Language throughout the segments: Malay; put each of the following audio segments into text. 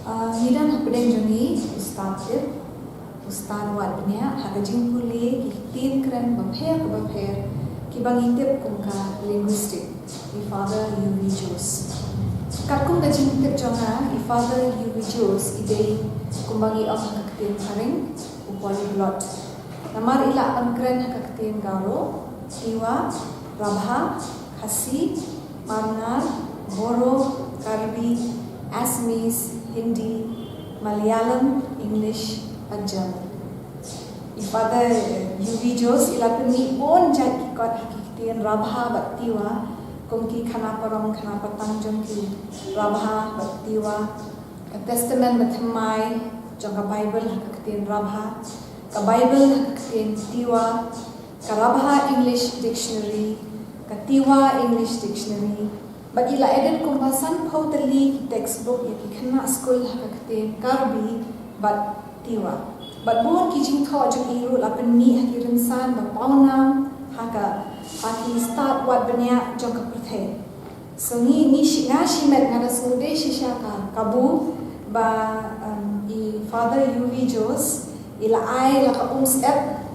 Nidang hapedeng joni Ustad wat benya hakajing puli kitin keren bapher ki bangitip kumka linguistic i father UV Jews katkum kajing tip jonga i father UV Jews idei kumbangi om hakakitin karing upolyglot namar ila pangkeren hakakitin garo Tiwa Rabha Khasi Marnar Boro Karbi Assamese Hindi, Malayalam, English, and German. Ipada UV Jos ilapuni on jat kikot hakikitian Rabha Baktiwa kumki kanaparong kanapatang jongki Rabha Baktiwa ka Testament matamai jongka Bible hakikitian Rabha ka Bible hakikitian Tiwa ka Rabha English Dictionary ka Tiwa English Dictionary Bagila eden kumbasan pautali textbook ya ki khana school hakakte karbi bat tiwa bat bon ki jingtho jung iru lapen ni hakirin san ba pauna haki start wat benya jong ka prathe so ni shi met ngada sude shisha ka kabu ba I father UV Jos ila ai la ka step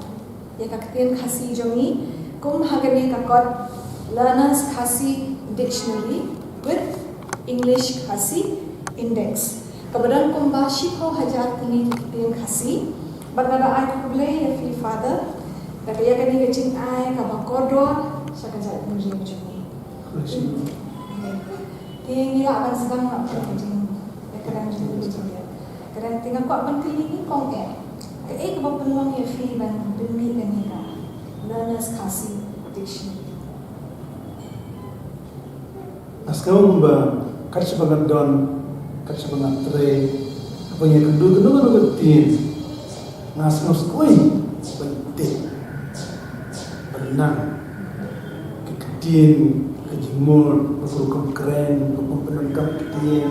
ya kakten khasi jongi kum hagane ka kot learners Khasi dictionary with English Khasi index. Kemudian kumba shiko hajar kini kitin Khasi. Bagada ai kuble ya fi father. Kata ya kani kecing ai kaba kodro sakajat musim juni. Tiang ila akan sedang nak kecing. Ya kadang juni juni. Kadang tinggal kuat penting ni kong ke. Ke kaba peluang ya fi ban demi kani ka. Learners Khasi dictionary. Sekarang kerja banget don, kerja banget tray, apa yang kedua tin, ngas koi, penting, benang, keketin, kejimur, berkurukum keren, berkurukum penangkap ketin.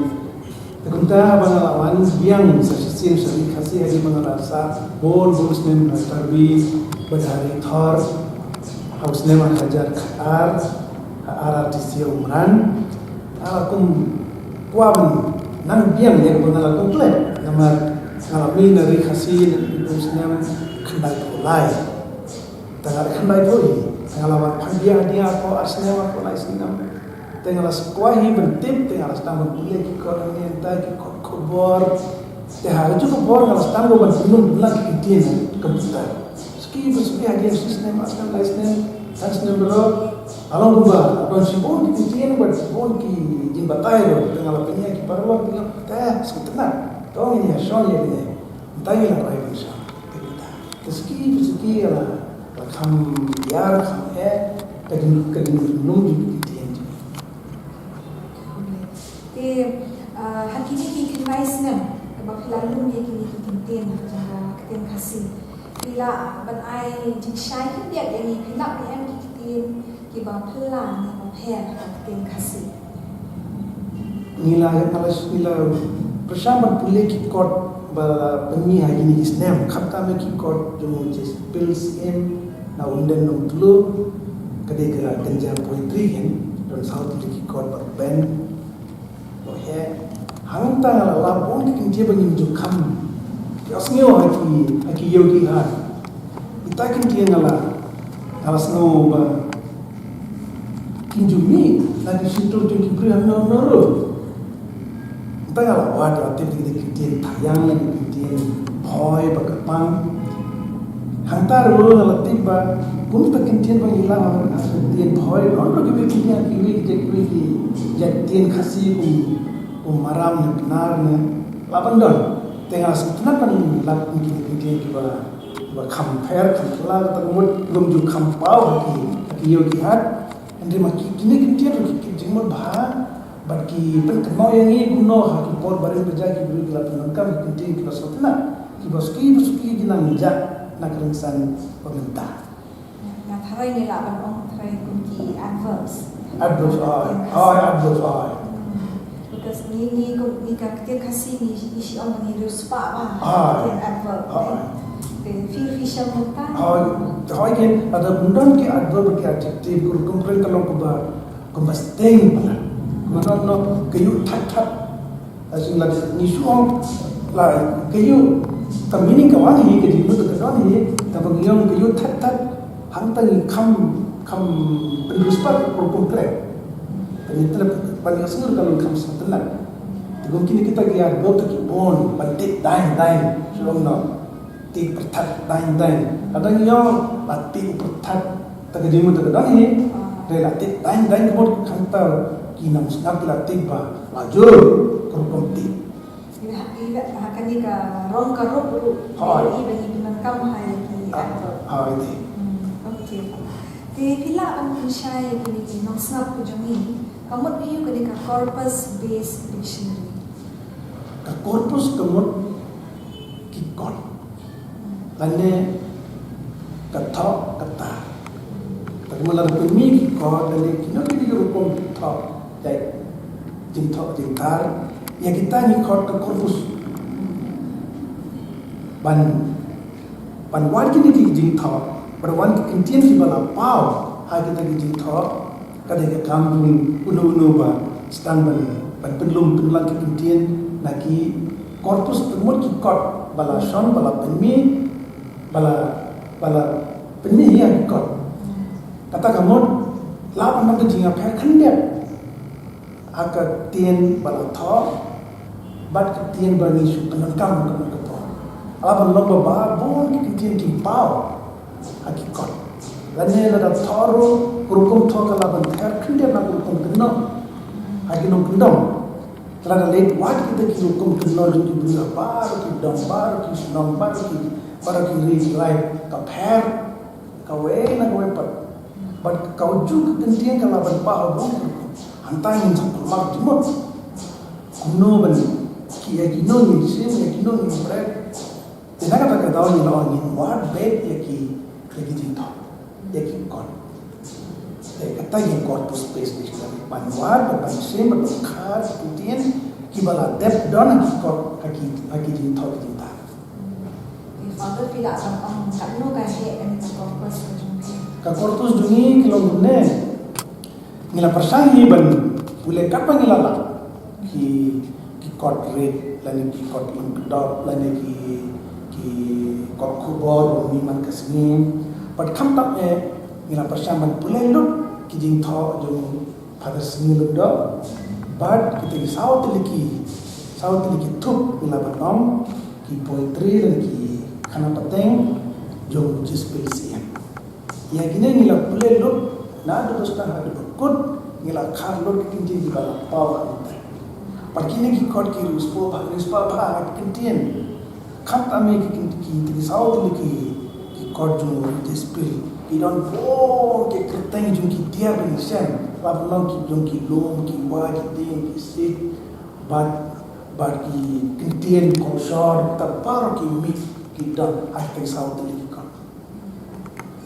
Terkunta bangalawan yang sesuatu sering kasih hari bangalasa, bol nem tarbi, berhari thor, haus nem hajar kar. Artisi umran, akum puan nang biang yang mengalah komplek, nama ngalami dari Khasi terusnya kendai polai, tengah kendai poli, ngalawan pandia dia apa asnya apa lain sinam, tengah sekolah bertip, tengah setambah kuliah kikor ni entah kikor kubor, tengah itu kubor ngalas setambah berminum belah kikitin komputer, ski dia sistem asal lain sistem, sistem berok. Along kuba, abang si bon kitin buat bon ki jimbatai lo, tengah lapenya ki parwa bilang kaya sebentar, tahu ini asal ya ini, tanya lah apa bisa, keski lah, kam biar kam kadin nung kitin. Hakini ki kenai senam, sebab lalu dia kini kitin cara kitin Khasi. Bila ban ai jingshai Khyndiat yang ni pilak yang kitin. Kiba pelan ni bapher hakten Khasi. Nila persamaan pulih kikot ba pengi hari ni Islam kata me kikot jemu jes pills na undan Nongthoh kadai ke ganja poetry kan dan south kikot berben lo he hangta la bon kin je bangin ju kam asnyo haki yogi han itakin dia ngala alasno ba kinjumi lagi situ tu kibri hamna noro tengah wadah tim kitin tayang lagi kitin boy bakapang hantar lo ngala tiba pun kitin bang hilang kitin boy noro kibi kitin ki jatin Khasi maram benar ne lapan don tengah setelah kan lapan kitin kiba compare kala termut belum juga kampau haki yogi hat Andre maki kini dia tu jemur bah, bagi penkenal yang ini guna haki por barang berjaya beri gelap penangkap kinti kita sotna, kibaski jinang jak nak ringsan pemerintah. Nak harai ni lah bang harai kunci adverbs. Adverbs. Because ni kaktir Khasi ni isi orang ni ruspa bah, adverb. Feel fisher muta. Hari ni ada bundan ke adverb ke adjective kumpul kalau kumba steng pala, mana no kayu tat Asyik lagi ni suam lah kayu tamini kawan ni kaji pun tak kawan ni tapi yang kayu tat hantar kam penduspar propon krep. Ternyata paling asal kalau kam setelah. Mungkin kita kira go to kibon, bantik dain, sulam no, tik pertat dain. Kadang yang batik pertat tak kaji pun tak kawan ni. Relatif dain kebor hantar kinam snap relatif ba lajur korupti. Ida akan jika rong karuk dulu. Bagi penangkam hai ki atau. Itu. Okey. Di pila ang pensay kini nong snap ko jami. Kamot piyo kini ka corpus based dictionary. Ka corpus kamot kikot. Lane kata kata. Mula pemi kikot lane kino kini rukom top. Jadi jintar ya kita ni kot ke corpus ban wan kini di jintar pada wan kintian di bala pau ha kita di jintar kada ke kampung unu ba sedang ban penlum penlang kintian naki corpus temut ki kot bala son bala pemi bala pemi ya kot kata kamu la pan ke Jingiakren Khyndiat agar tien bala tho bat tien bani su penangkam ke to ala ban ba bon ki tien ki pau hakikot lane la thoro kurukum tho kala ban thar Khyndiat na kurukum kenno agino kendom la late wat kita ki kurukum kenno ki bula bar ki dom bar ki snom bar ki ri lai ka pher ka we na we pat bat kau ju ke tien kala ban pau bon hantai ni sampai timur, kuno ban, kia kino ni sim, kino ni bread. Tidak kata tahu ni lawan ni, what bed ya ki jinto, ya ki kon. Kata yang corpus space ni sekali, banwar, ban sim, ban khas, kemudian kibala depth don ki jinto jinta. Father tidak akan kanu kahit ani corpus jungi. Ka corpus jungi kilom ne. Nila persangi ban boleh kapan nila lah ki kot red lani ki kot ingdop lani ki kot kubor miman kesini pad kam tak nila persang ban boleh lut ki jingtho jung pada sini lut do bad kita ki saut liki thup nila banom ki poetry dan ki khana pateng jung jispelsi ya gini nila boleh lut na ada dosta ada berkut ngila kharlo kintin di bala pau ante pakine ki kot ki ruspo bha kintin khat ame ki saud ki kot ju dispil ki don bo ke kerteng ju ki dia ben sen lab long ki jung ki lom ki wa ki tin ki sit bad ki kintin ko shor tapar ki mit ki don ate saud ki kot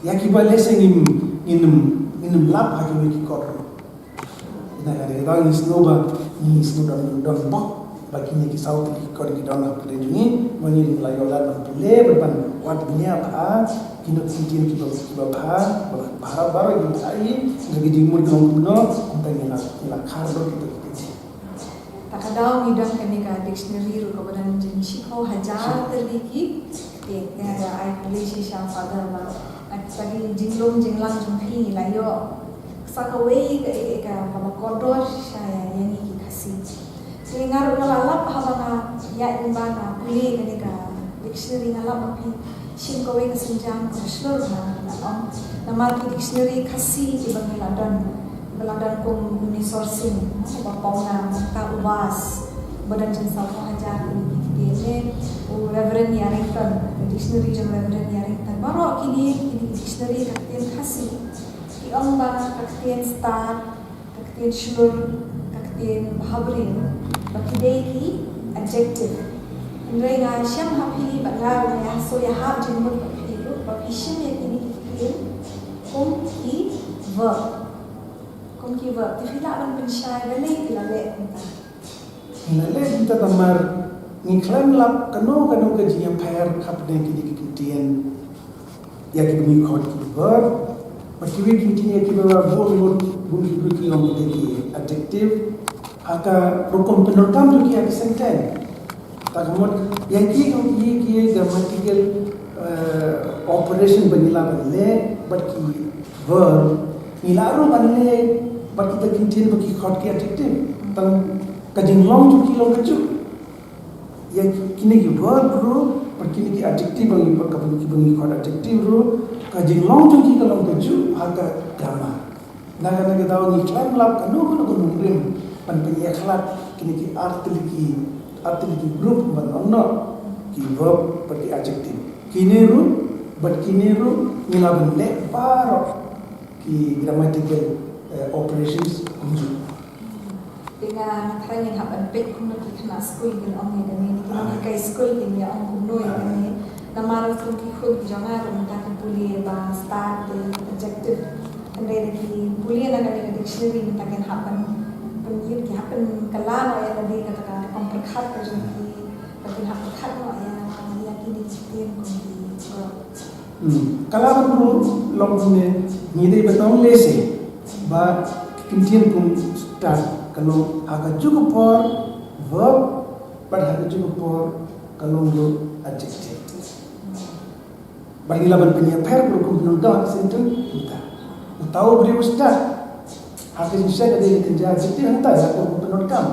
ya ki balese inum lap hagi ki kot na ada ni snoba don bok bagi ni ki saut ki kot ki don hap le ni mani la yo la pule berban wat dunia apa kino kintin ki ba baru ki ai lagi di mud no kumpanya la khardo ki takadaw midang kanika dictionary ru kabadan jinshi ko hajar terliki ya ai polisi sha father ba tadi jinglang jumpi layo sakaway ka pamakodor saya yang iki Khasi sehingga ngalap habang ya imbana puli kanika dictionary ngalap api singkaway kasenjang kaslor na nama dictionary Khasi ibang London kong uni sourcing bapawna ta ubas badan jensa ko hajar ini Reverend Yarrington dictionary jam Reverend Yarrington baru kini dictionary kaktian Khasi ki ang ba kaktian start kaktian shur kaktian habrin bakidei ki adjective indrai nga syam hapi bagar ya so ya hab jemut bapi shim ya kini kaktian ki verb tifila ang pensyai balik ilale kita tamar ngiklan lap kano ke Jingiakren kap den ki kintian ya ki bumi khot ki verb pakiwe kintian ya ki ba bo ki ki ngom ki adjective haka prokom penontam tu kia senten. Tak kemudian yang kia grammatical operation banila banle, but ki verb nilaru banle, but kita kintin bagi khot ki adjective. Tang kajing long tu ki long kaju. Yang kini ki verb ru, but kini ki adjective bagi bagi khot adjective ru, kajing long tu ki long kaju haka grammar. Naga tahu ni klan lap kanu rim pan penyekhlat kini ki arti group ban onno ki verb pati adjective kini ru nila bende paro ki grammatical operations kunju dengan karangin haban pek kuno ki kana school kin ong ni ni kai school kin ya ong kuno ya ni namaro kun ki khud janga ro mata kan puli ba start adjective andre ki puli na kan dictionary mata kan haban penjir ki haban kalano ya tadi kata memperkhat ke jadi bagi hak perkhat no ya ki dicipin kun di kalau dulu long ne ni dei betong lese ba kintian kun start kalau hak juga por verb pada hak juga por kalau do adjective bagi laban penyeper berhukum penonton sentence kita tahu beri ustaz hak insya ada kerja adjective entah ya berhukum penonton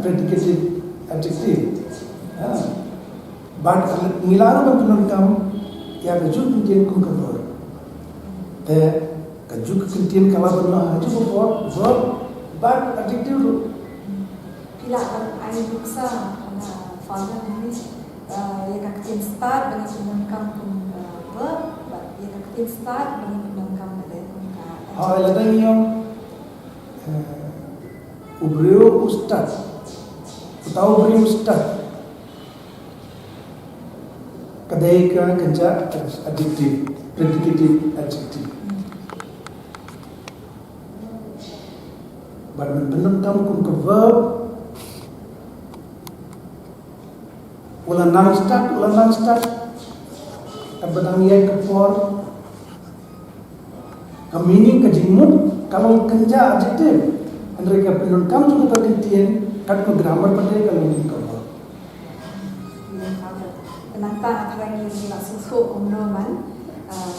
predicated adjective but nilaru ban penonton ya kaju kintian kun cover te kaju kintian kalau benar haju por verb but adjective pila kan ai buksa ana father ni ya kaktin start dengan penangkam pun verb ya kaktin start dengan penangkam ada ah ladang yang ubreo ustaz tahu ubreo ustaz kadai ka kerja adjective predicated adjective baru penangkam kun ke verb ulang start abadang yai ke for ka meaning ka jingmut kalau kerja adjective andre ka penangkam juga terkentian kat ko grammar pada kalau ni ka verb penangkam akhirnya ni lah susu umroman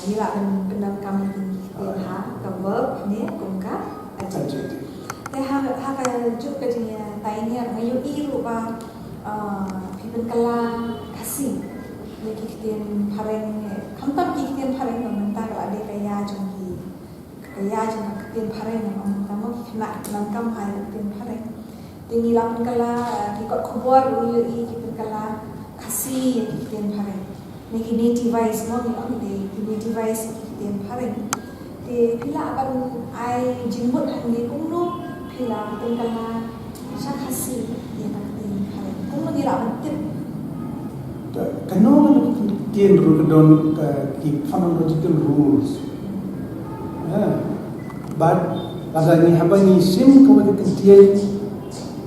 bila penangkam ini ha ka verb ni kun ka adjective haka juk ke jenis tainya mayu iru ba people kala khasi ni kitian pareng kamtam kitian pareng mentah kalau ada kaya jong kitian pareng mentah nak nangkam hai kitian pareng tinggi lapun kala kikot khobor ulu i people kala khasi kitian pareng ni nativize no ni nativize kitian pareng te pila akan ai jimbut handi kungno pila pengkala syak khasi ya taktin hari kung mengira penting kano kien don ki phonological rules but agani habani sim ko ke tien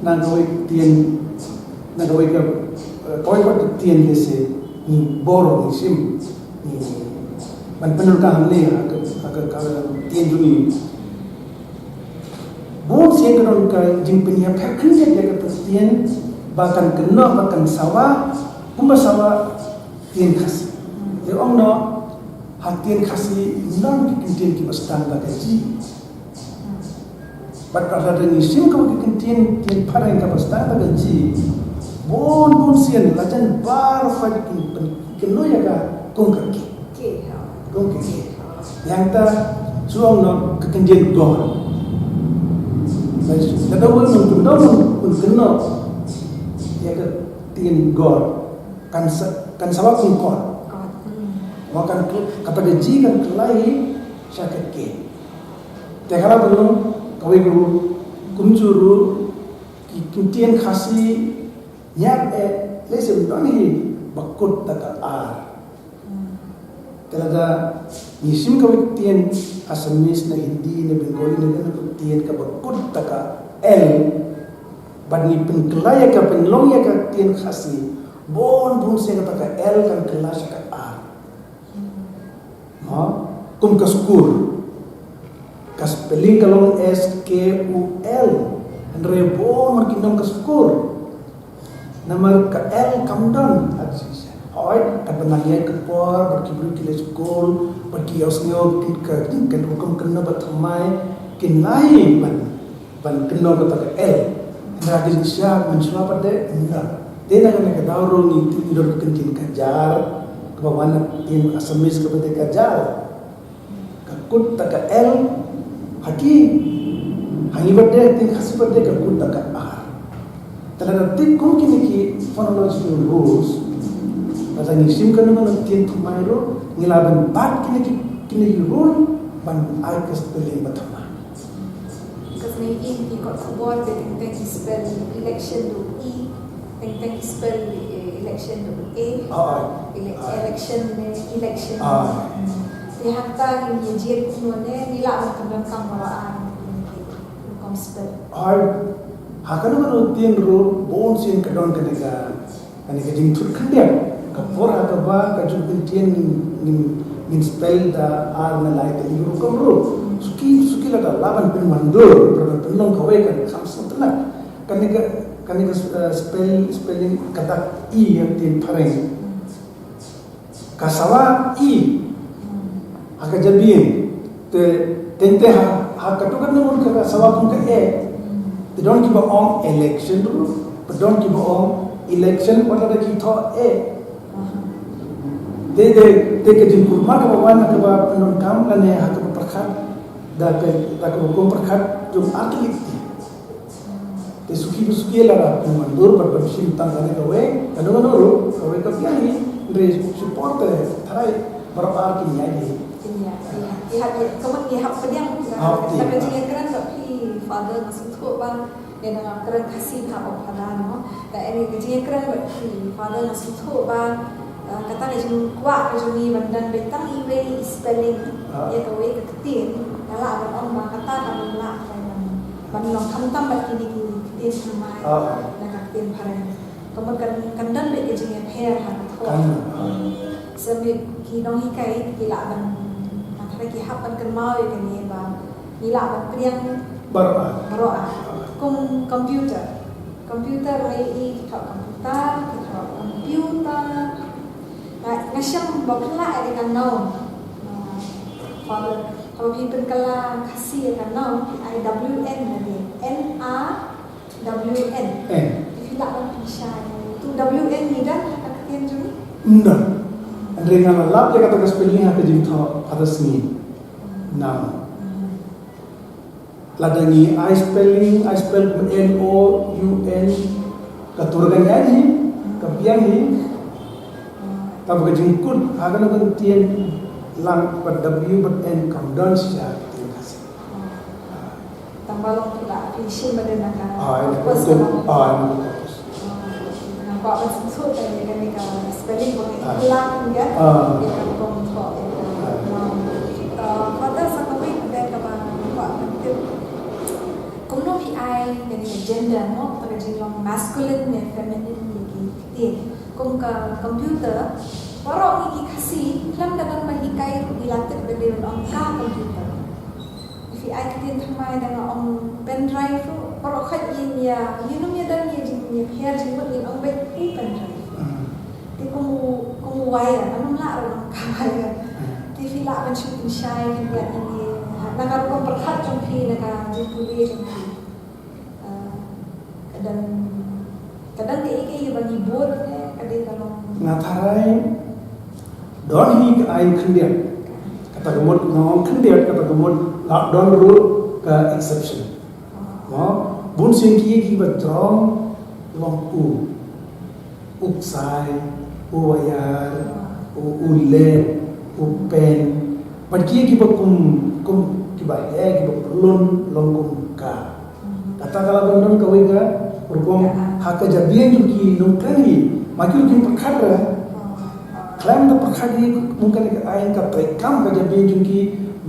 na goi ka koi ko tien dese ni boro ni sim ni ban penul ka hamne ka tien juni bon siang kan ka jing penia Khyndiat ya ka tien bahkan kena bahkan sawa pumba sawa tien khasi de ong no hatien khasi nang ki tien ki bastang ka ji bat ka ni sim ka ki tien parang ka bastang ka ji bon siang lajan bar fa ki no ya ka kong ka ki yang ta suang no ka tien go kada won mun kena ya ke tien god kan sawa kun god makan kepada ji kan kelai syakat ke tekala belum kawai guru kunjuru tien khasi nyak lese bani bakut taka ar telada nisim kawai tien Assamese na Hindi na Bengali na tien ka bakut taka L bani penkelaya ka penlongya ka tien khasi bon siya ka L kan kelas ka R kum ka skur ka spelling kalong SKUL Andre bon mar kinong ka skor. Namar ka el kamdon asis. Hoy kapanangya ka por berkibru kile skol berki osnyo ka kan hukum kena batmai kinai ban kena ka el. Andra di siya mensua pada enggak. Dia nak dauro ni tidur kencing kajar kebawan tin asamis kepada kajar. Kakut tak el haki hangi berde tin khasi berde kakut tak ar. Terhadap tin kau kini ki phonological rules. Pasal ni sim kan mana tin tu mairo ngilaban bat kini rule ban ai spelling batama. Because maybe he got award that he spell election to E, then he spell election to A, election. Dia hatta yang jiat kuno ni nila akan kamawaan kom spell. Hakan mana tin ro bon sin kadon kaneka jing tur Khyndiat kapor hakaba kajun tin nin spell da ar na lai te ro kom ro suki la laban pin mandur penong kawai kan samsung tenak kaneka spelling kata I yang tin pareng kasawa I haka jabien tente hakatukan namun ka sawa kung ka they don't give on election rule but don't give on election what are the tho they ke jin kurma ka bawan ka ba penon kam kane haka prakhat da ka hukum prakhat jo atlik te suki la mandur par persim tangane ka we kanu ro ka we ka piani re support tharai berapa ki nyai Ihap pedang tapi Jingiakren tapi father masuk tu bang yang nak keren Khasi tak apa no dan ini Jingiakren tapi father masuk tu bang kata ni kuat ni bandan betang iwe spelling ya kawe ketin kalau ada orang kata kalau lah ban long kamtam bat kini ketin semai nak ketin pareng kemudian kandan be Jingiakren hat tu sambil kinong hikai kilaban lagi hapan kenal yang ni bang, nila ban priang baroa, komputer mai kita komputer, ngasam bakla ada kan naum, kalau pimpin kala Khasi kan naum, IWN nanti, NAWN, tidak ban pisah, tu WN ni dah kata yang juni? Enggak. Andre ngala lap le kata spelling ha ke jing tho atas ni nam ladangi I spell N O U N katurgan yani kapiang ni tab ke jing kut ha kan kan tien lang per W per N kamdan sia tien Khasi tambalong pula finishing badan nak ini nampak masuk kan ni spelling boleh hilang ya yang Nongthoh pada satu week ada kapan buat itu kumno PI dari gender no terjadi long masculine dan feminine gitu kum ka komputer orang ini Khasi dalam dalam mahikai dilatih dari orang komputer PI kita termai dengan om pen drive orang kat ini ya minumnya dan dia jingnya hair jinggot ini om pen drive thì cũng quay là nó lạ rồi kaya thì phi lạ bên chụp sai thì vậy thì là cái công việc khác trong khi là cái gì trong khi kadang cái bằng gì buat cái đây kalau ngatharai don hi ka ai Khyndiat kata gemut ngom Khyndiat kata gemut don rule ka exception no bun sin ki ba trong long uksai uwayar ule upen pergi ki ba kum ki ba ki ba lon long ka kata kala bandon ka wega urkom haka jabian ki nongkani makil ki pakhadra klaim da pakhadi mungkin ka ain ka prekam ka jabian ki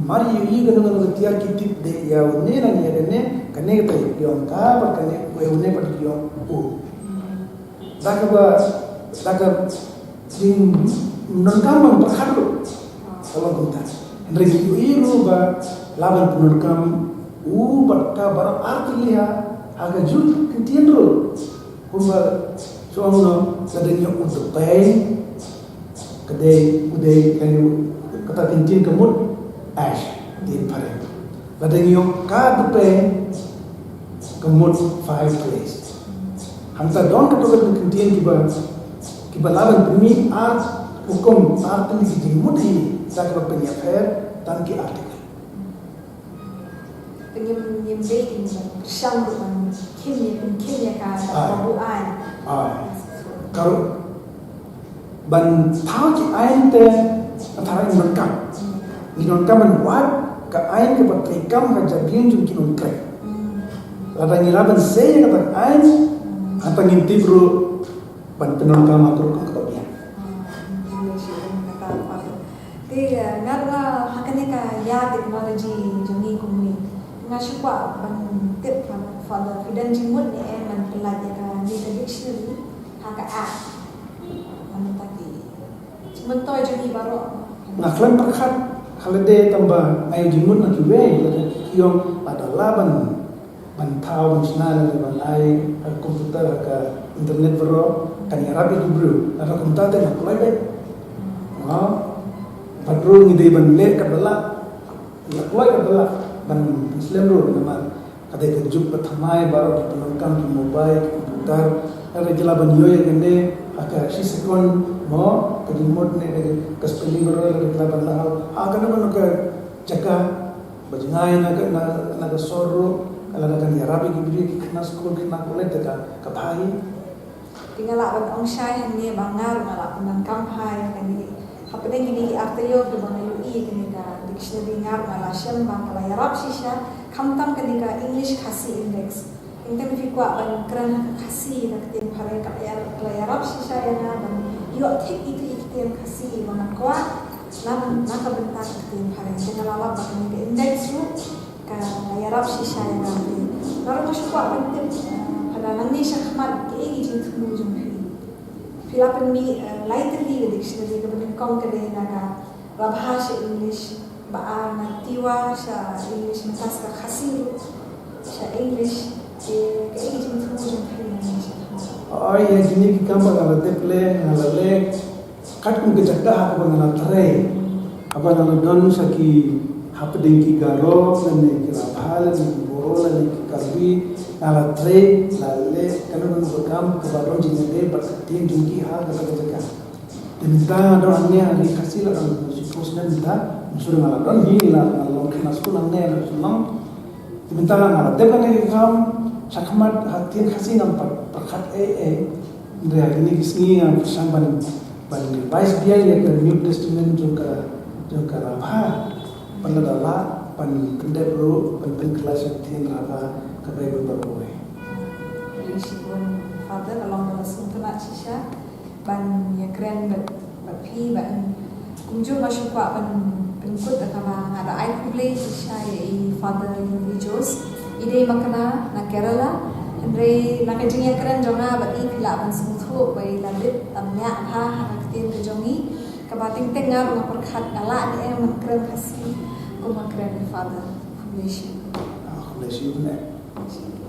mari yi ga nang tiar ki tip de ya ne na ne kane ka yon ka ba kane we ne pa ki yon Daga jing nongkam pakhadro kalau gunta regi iru ba laban nongkam batka bar artliha aga jul kentien ro kumba soalnya kadangnya untuk pain kadai udai kan kata kentien kemud ash din pare kadangnya kad pain kemud 5 place hanta don katokan kentien kiba laban pemi art hukum art ni dijimud hi sakra penyafer tan ki artikel penyembeli bersang dengan Khyndiat kebabuan. Kalau ban tahu ki ain te antara ini mereka, ini mereka menbuat ke ain ke patrikam ke jadian jum kinon krek. Lada ngiraban saya kata ain apa ngintip ru ban penonton makro kebabian. Tiga ngarla hakanya ka ya teknologi jumi kumni. Ngasukwa ban tip father fidan jimut ni man pelajar ni dictionary haka a tadi sementara jadi baru Ngaklan perkat halade tambah ayo jimut nak kiwe kiong ada laban bantau musnah ban ai komputer ke internet bro kan rapi tu bro ada komputer nak lebe padro ngide ban le kabala nak kabala ban Islam ro nama ada kerjuk pertama baru dipenangkan di mobile komputer ada jelaban yo yang gede agak si sekon mo kedimod ne ke spelling baru ada jelaban lahal akan mana ke jaga bajngai naga sorro kalau naga ni rabi gibri kena sekolah kena kulit dekat kapai tinggal lah orang syai ni bangar malah penangkam hai kan ni apa ni gini artiyo ke bang UI kini ka dictionary ngar malah syam bang kalau yarab sisha kamtam kini ka English Khasi index ingin fikwa ban kerana Khasi nak tim parai kalau yarab sisha yang bang yo tik itu tim Khasi bang kuat nam nak bentar tim parai dengan lalap bang ni index ru ka yarab sisha yang nanti baru masuk kuat ban tim pada nanti syahmat ke ini jumpa jumpa फिर अपन भी लाइटली के डिक्शनरी के बने कम करे ना का भाषा इंग्लिश बार ना तिवा शा इंग्लिश में तास का खासी शा इंग्लिश के एक जिन थोड़ा फिर नहीं और ये जिन्हें की काम बना लेते प्ले ना ले कट कुंके जगह हाथ बना थरे apa nama don saki hap dengki garo lane ki rabhal ni boro lane ki kalbi ala tre lalle kana don bekam ke baron jinede berketin jungki hal kata jaga minta don anne hari kasih la don sikos na minta suruh ngala don hi la ngalong kena skul anne la sunam minta ngala de kana kam sakmat hatin kasih nampak perkat ndre ini kisni yang samban ban bais dia ya ke New Testament juga juga rabha panadala pan kendebro pan kelas tin rabha kabai berbagai Risibun father along the suntunat sisha ban ya keren bat pi ban kunjung masuk ban penkut atau ada ai kuble sisha ya father religious ide makna na Kerala andre na Jingiakren jonga bat i pila ban sumuthu bai labit tamnya ha haktin ke jongi kabating tengah mga perkhat kala ni keren Khasi ko keren father bless you bless you